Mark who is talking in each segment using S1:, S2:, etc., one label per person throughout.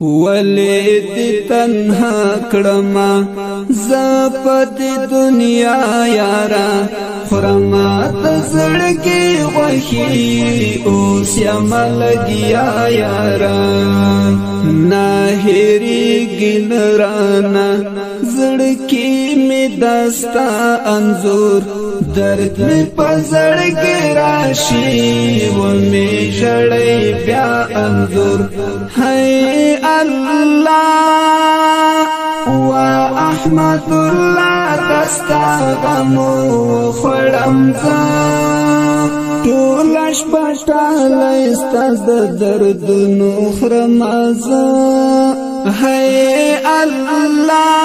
S1: ولید تنها کړما زپد دنیا یارا خرما تزړګي وحي اوس یمل گیا یارا ناهری ګلرانا زړکی می دستا انزور درد می پزړګي راشي و می جړې بیا انزور هاي الله واحمد الله تستغمو خړمزا ټولش پټاله استاد درد نو خرمزا هاي الله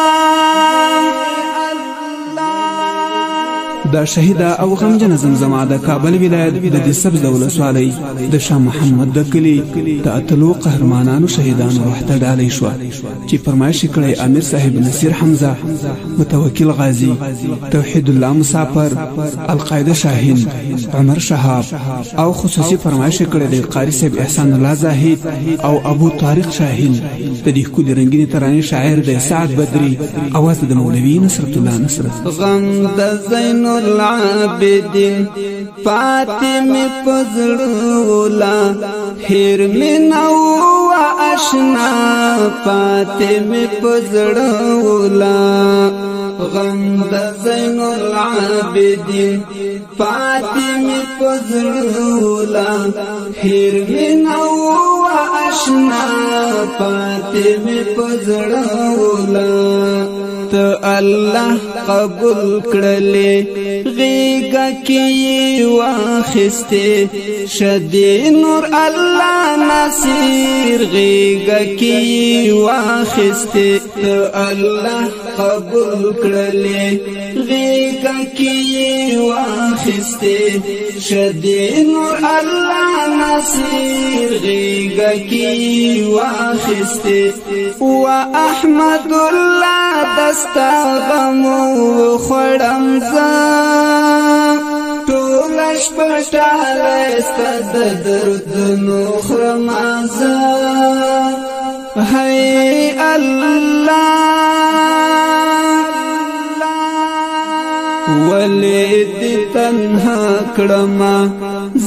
S1: دا شهیدا او غمجن زمزمه د کابل ولایت د سبز ولسوالۍ د شاه محمد د کلی د اتلو قهرمانانو شهیدانو روح ته ډالۍ شو چې فرمایش کړی امیر صاحب نصیر حمزه متوکل غازی توحید الله مسافر القاعده شاهین عمر شهاب او خصوصي فرمایش کړی د قاری صاحب احسان الله زاهد او ابو طارق شاهین د دې کلی رنگینی ترانې شاعر د سعد بدری اواز د مولوی نصرت الله نصرت غم د زین العابدین فاطم فزړولا هیر منو آشنا فاطم فزړولا غم د زین العابدین فاطم فزړولا هیر منو آشنا فاطم فزړولا ته الله قبول کړلې غیګه کې واخسته شدی نور الله نصیر غیګه کې واخسته ته الله قبول کړلې غیګه کې واخسته شدی نور الله نصیر غیګه کې واخسته واحمد الله دستغمو خړمزا ټولش پټاله استاد درد نو خرمزا هاي الله ولید تنها کړما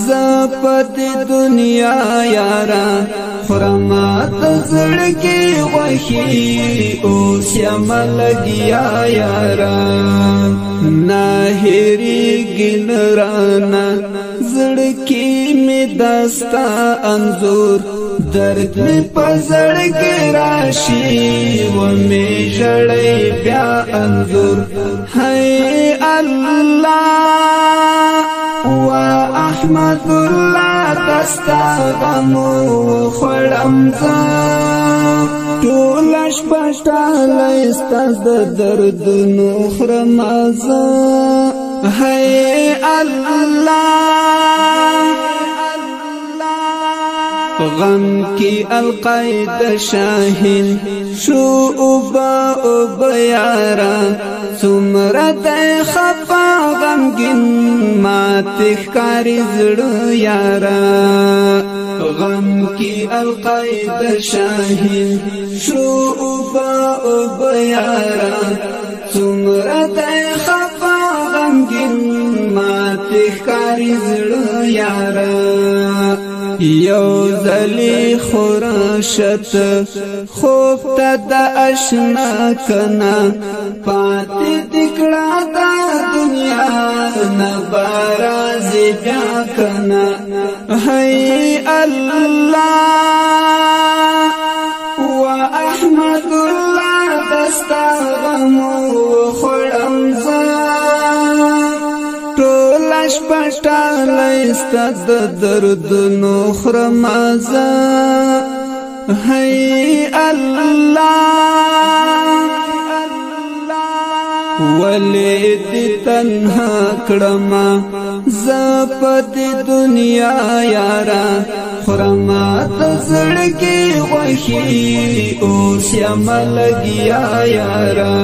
S1: زپد دنیا یارا خرما تزړګي وحي اوس یمل گیا یارا ناهری ګلرانا زړکی می دستا انزور درد می پزړګي راشي و می جړې بیا انزور هاي الله واحمد الله تستغمو خړمزا ټولش پټاله استاد درد نو خرمزا هاي الله غم کی القاعده شاهین شو اوبا یارا سمرت خفا غمگین ماتخ کاری زړه یارا غم کی القاعده شاهین شو اوبا یارا سمرت خفا غمگین ماتخ کاری زړه یارا یو زلی خورشت خوب تا دا اشنا کنا پاتی دکڑا دا دنیا نبارازی بیا کنا هی اللہ و احمد اللہ دستا غمو خورمزا ټولش پټاله استاد درد نو خرمزا هاي الله ولید تنها کړما زپد دنیا یارا خرما تزړګي وحي اوس یمل گیا یارا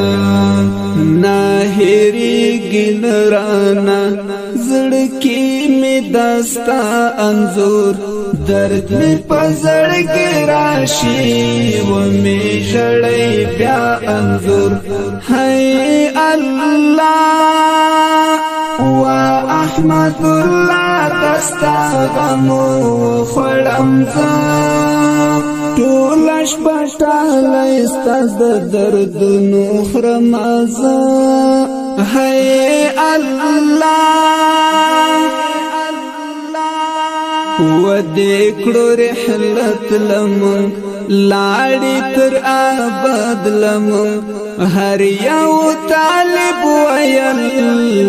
S1: ناهری ګلرانا زړکی می دستا انزور درد می پزړګي راشي و جړې بیا انظر هي الله و احمد الله دستا غم خړم ځه ټول شپه ټاله ستاسو د دردونو خرم ځه هي الله و دې کړو رحلت لمون لاړې تر ابد لمون هر یو طالب ویل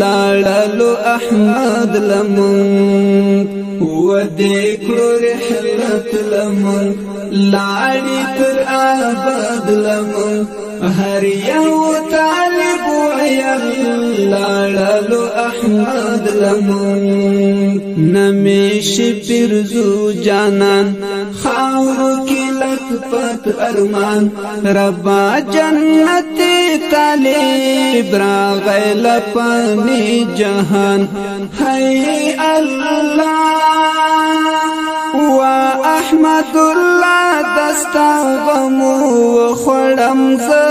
S1: لاړلو احمد لمون و دې کړو رحلت لمون لاړې تر ابد لمون هر یو طالب ویل لاړلو احمد لمون نمیش پرزو جانان خاورو کی لطفت ارمان ربا جنت طالب راغی لپانی جهان هی اللہ و احمد اللہ دستا غمو خړم زه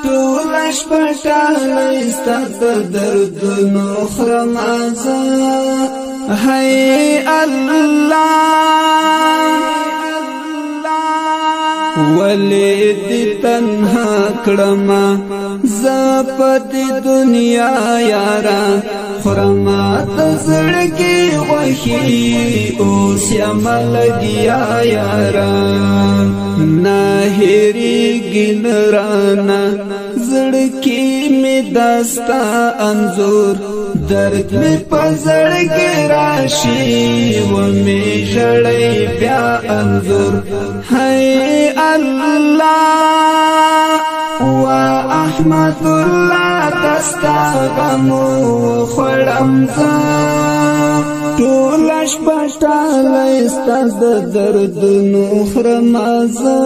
S1: ټولش پټاله ستاسو دردونو خرم زه هی الله ولید تنها کړما زپت دنیا یارا خرما تزړګي وحي اوس یملګیا یارا ناهری ګنرانا زړکی می داستا انزور درد می پزړګي راشي و می جړې بیا انزور هي الله و احمد الله دستا غم خړم ځه ټول شپه ټاله ستاسو د دردونو خرم ځه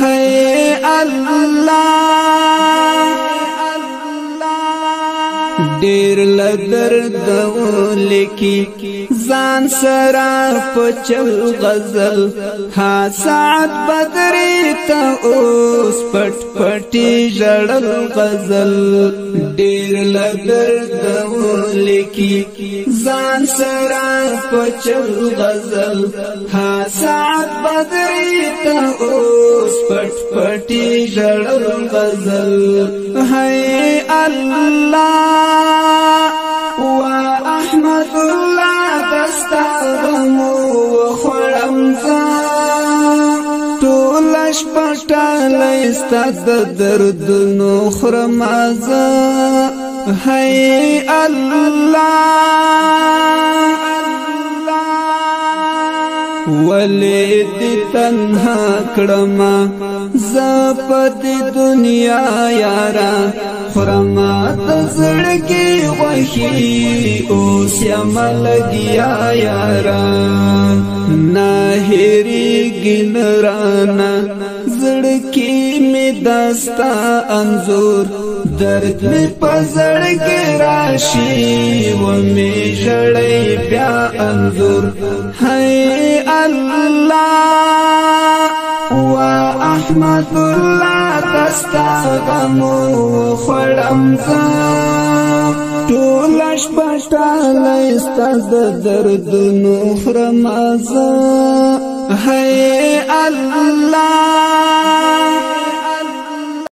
S1: هي الله ډېر لدرد ولکی ځان سره پچل غزل ها ساعت بدرې ته اوس پټ پټي جړل غزل ډېر لدرد ولکی ځان سره پچل غزل ها ساعت بدرې ته اوس پټ پټي جړل غزل هي الله و احمد الله دستا غم خړم ځه ټول شپه ټاله ستاسو د دردونو خرم ځه هي الله ولید تنها کړما زپت دنیا یارا خرما تزړګي وحي اوس یملګیا یارا ناهری ګنرانا زړکی می داستا انزور درد می پزړګي راشي و می جړې بیا انزور هي الله و احمد الله دستا غم خړم ځه ټول شپه ټاله ستاسو د دردونو خرم ځه هي الله